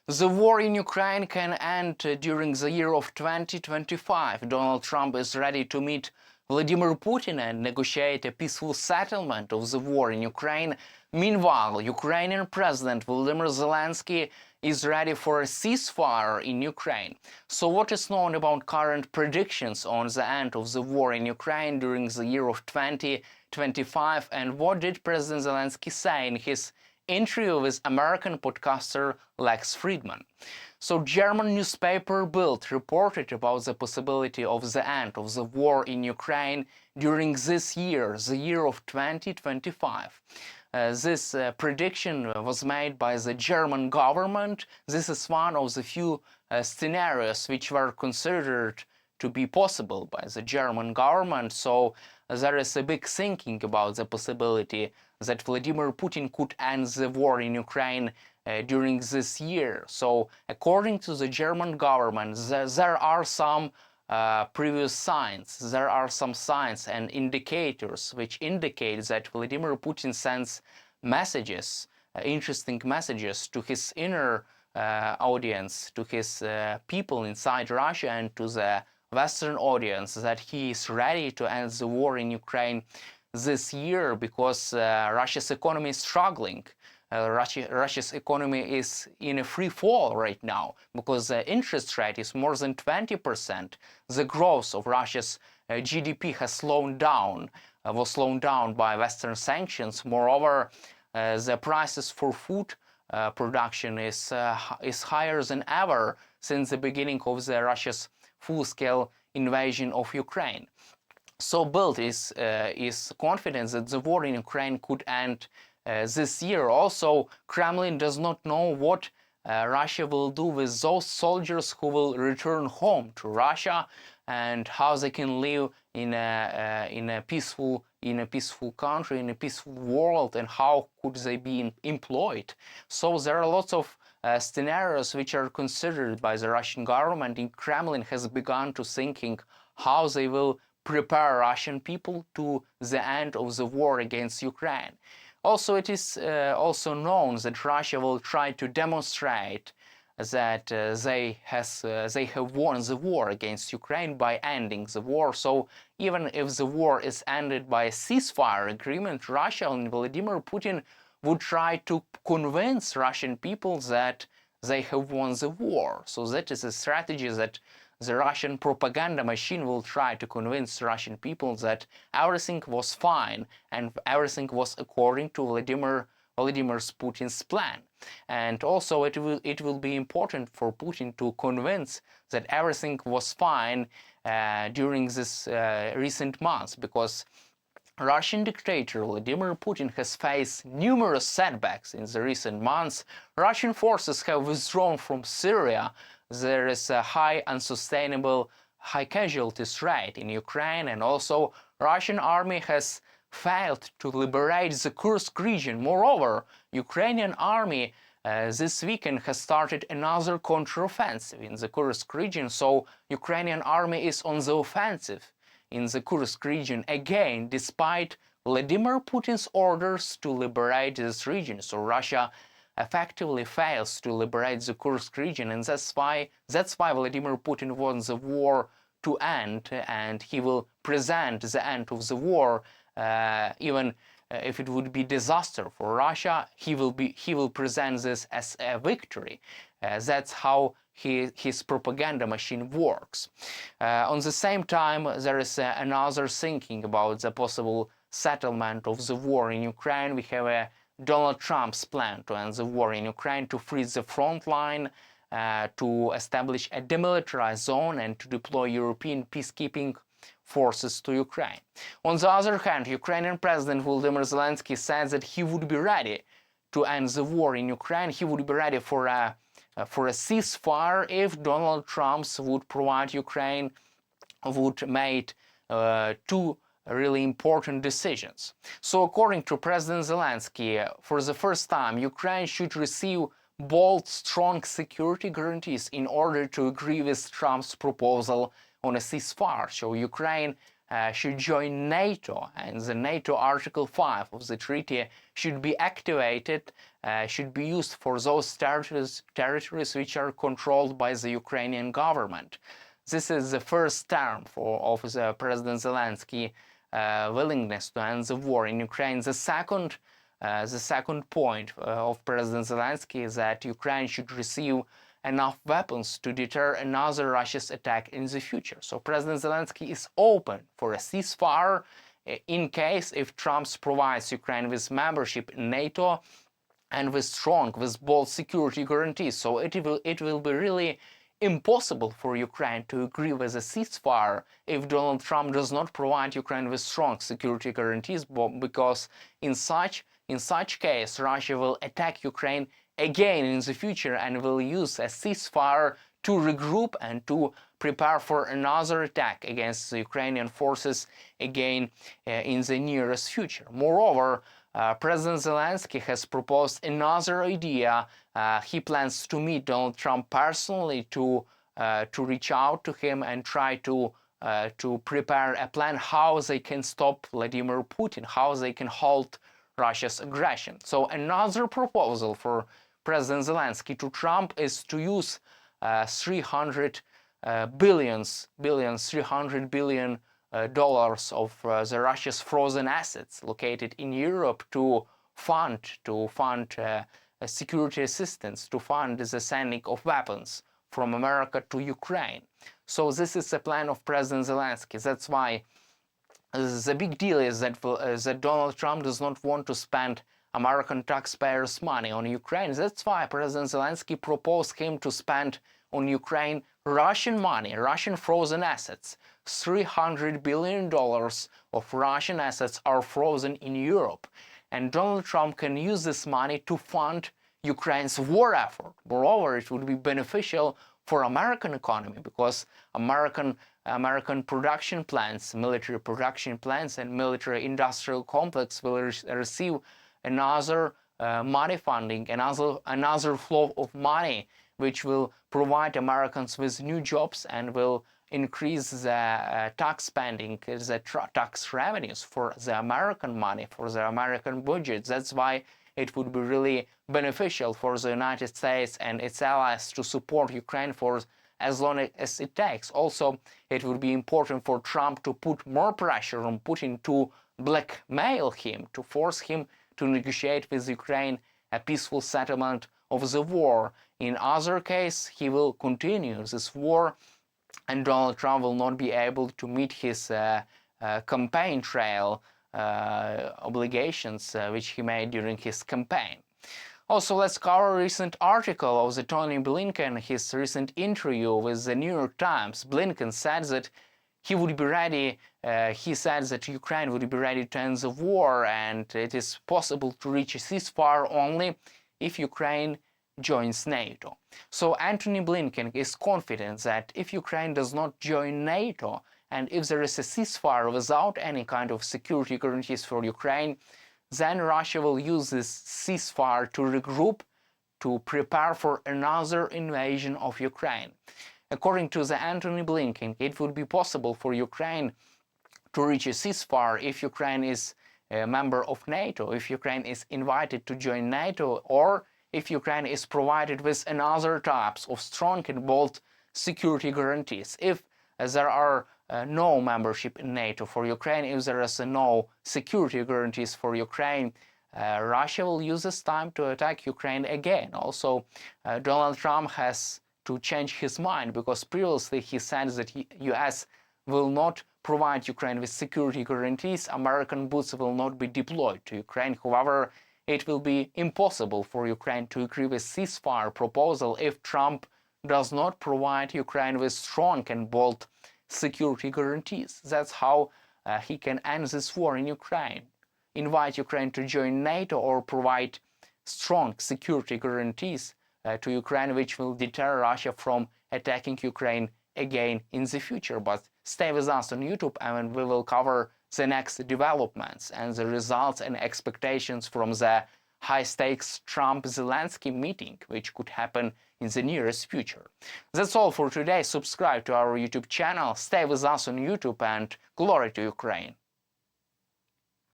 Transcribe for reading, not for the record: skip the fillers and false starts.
The war in Ukraine can end during the year of 2025. Donald Trump is ready to meet Vladimir Putin and negotiate a peaceful settlement of the war in Ukraine. Meanwhile, Ukrainian President Volodymyr Zelensky is ready for a ceasefire in Ukraine. So what is known about current predictions on the end of the war in Ukraine during the year of 2025, and what did President Zelensky say in his interview with American podcaster Lex Friedman? So German newspaper Bild reported about the possibility of the end of the war in Ukraine during this year, the year of 2025. This prediction was made by the German government. This is one of the few scenarios which were considered to be possible by the German government. So there is a big thinking about the possibility that Vladimir Putin could end the war in Ukraine during this year. So according to the German government, there are some previous signs. There are some signs and indicators which indicate that Vladimir Putin sends messages, interesting messages to his inner audience, to his people inside Russia and to the Western audience, that he is ready to end the war in Ukraine this year because Russia's economy is struggling. Russia's economy is in a free fall right now because the interest rate is more than 20%. The growth of Russia's GDP has slowed down, was slowed down by Western sanctions. Moreover, the prices for food production is higher than ever since the beginning of the Russia's full-scale invasion of Ukraine. So Bild is confident that the war in Ukraine could end this year. Also, Kremlin does not know what Russia will do with those soldiers who will return home to Russia and how they can live in a peaceful country, in a peaceful world, and how could they be employed. So there are lots of scenarios which are considered by the Russian government, and Kremlin has begun to thinking how they will prepare Russian people to the end of the war against Ukraine. Also, it is also known that Russia will try to demonstrate that they have won the war against Ukraine by ending the war. So even if the war is ended by a ceasefire agreement, Russia and Vladimir Putin would try to convince Russian people that they have won the war. So that is a strategy that the Russian propaganda machine will try to convince Russian people that everything was fine and everything was according to Vladimir Putin's plan. And also it will be important for Putin to convince that everything was fine during this recent months, because Russian dictator Vladimir Putin has faced numerous setbacks in the recent months. Russian forces have withdrawn from Syria. There is a high unsustainable high casualties rate in Ukraine, and also Russian army has failed to liberate the Kursk region. Moreover, Ukrainian army this weekend has started another counteroffensive in the Kursk region, so Ukrainian army is on the offensive in the Kursk region again, despite Vladimir Putin's orders to liberate this region. So Russia effectively fails to liberate the Kursk region, and that's why Vladimir Putin wants the war to end, and he will present the end of the war, even if it would be disaster for Russia, he will present this as a victory. That's how his propaganda machine works. On the same time, there is another thinking about the possible settlement of the war in Ukraine. We have Donald Trump's plan to end the war in Ukraine, to freeze the front line, to establish a demilitarized zone, and to deploy European peacekeeping forces to Ukraine. On the other hand, Ukrainian President Volodymyr Zelensky said that he would be ready to end the war in Ukraine. He would be ready for a ceasefire if Donald Trump would provide Ukraine, would make two really important decisions. So according to President Zelensky, for the first time, Ukraine should receive bold, strong security guarantees in order to agree with Trump's proposal on a ceasefire. So Ukraine should join NATO, and the NATO Article 5 of the treaty should be activated, should be used for those territories which are controlled by the Ukrainian government. This is the first term of the President Zelensky willingness to end the war in Ukraine. The second point of President Zelensky is that Ukraine should receive enough weapons to deter another Russia's attack in the future. So President Zelensky is open for a ceasefire in case if Trump provides Ukraine with membership in NATO and with bold security guarantees. So it will be really impossible for Ukraine to agree with a ceasefire if Donald Trump does not provide Ukraine with strong security guarantees, because in such case Russia will attack Ukraine again in the future and will use a ceasefire to regroup and to prepare for another attack against the Ukrainian forces again in the nearest future. Moreover, President Zelensky has proposed another idea. He plans to meet Donald Trump personally to reach out to him and try to prepare a plan how they can stop Vladimir Putin, how they can halt Russia's aggression. So another proposal for President Zelensky to Trump is to use $300 billion of the Russia's frozen assets located in Europe to fund security assistance, to fund the sending of weapons from America to Ukraine. So this is the plan of President Zelensky. That's why the big deal is that Donald Trump does not want to spend American taxpayers' money on Ukraine. That's why President Zelensky proposed him to spend on Ukraine Russian money, Russian frozen assets. $300 billion of Russian assets are frozen in Europe. And Donald Trump can use this money to fund Ukraine's war effort. Moreover, it would be beneficial for American economy because American production plants, military production plants and military industrial complex will receive another money funding, another flow of money, which will provide Americans with new jobs and will increase the tax spending, the tax revenues for the American money, for the American budget. That's why it would be really beneficial for the United States and its allies to support Ukraine for as long as it takes. Also, it would be important for Trump to put more pressure on Putin to blackmail him, to force him to negotiate with Ukraine a peaceful settlement of the war. In other case, he will continue this war and Donald Trump will not be able to meet his campaign trail obligations which he made during his campaign. Also, let's cover a recent article of the Tony Blinken, his recent interview with the New York Times. Blinken said that he would be ready, he said that Ukraine would be ready to end the war and it is possible to reach a ceasefire only if Ukraine joins NATO. So Antony Blinken is confident that if Ukraine does not join NATO and if there is a ceasefire without any kind of security guarantees for Ukraine, then Russia will use this ceasefire to regroup, to prepare for another invasion of Ukraine. According to the Antony Blinken, it would be possible for Ukraine to reach a ceasefire if Ukraine is a member of NATO, if Ukraine is invited to join NATO, or if Ukraine is provided with another types of strong and bold security guarantees. If there are no membership in NATO for Ukraine, if there is no security guarantees for Ukraine, Russia will use this time to attack Ukraine again. Also, Donald Trump has to change his mind because previously he said that US will not provide Ukraine with security guarantees, American boots will not be deployed to Ukraine. However, it will be impossible for Ukraine to agree with ceasefire proposal if Trump does not provide Ukraine with strong and bold security guarantees. That's how he can end this war in Ukraine. Invite Ukraine to join NATO or provide strong security guarantees to Ukraine, which will deter Russia from attacking Ukraine again in the future. But stay with us on YouTube and we will cover the next developments and the results and expectations from the high-stakes Trump-Zelensky meeting, which could happen in the nearest future. That's all for today. Subscribe to our YouTube channel, stay with us on YouTube, and glory to Ukraine!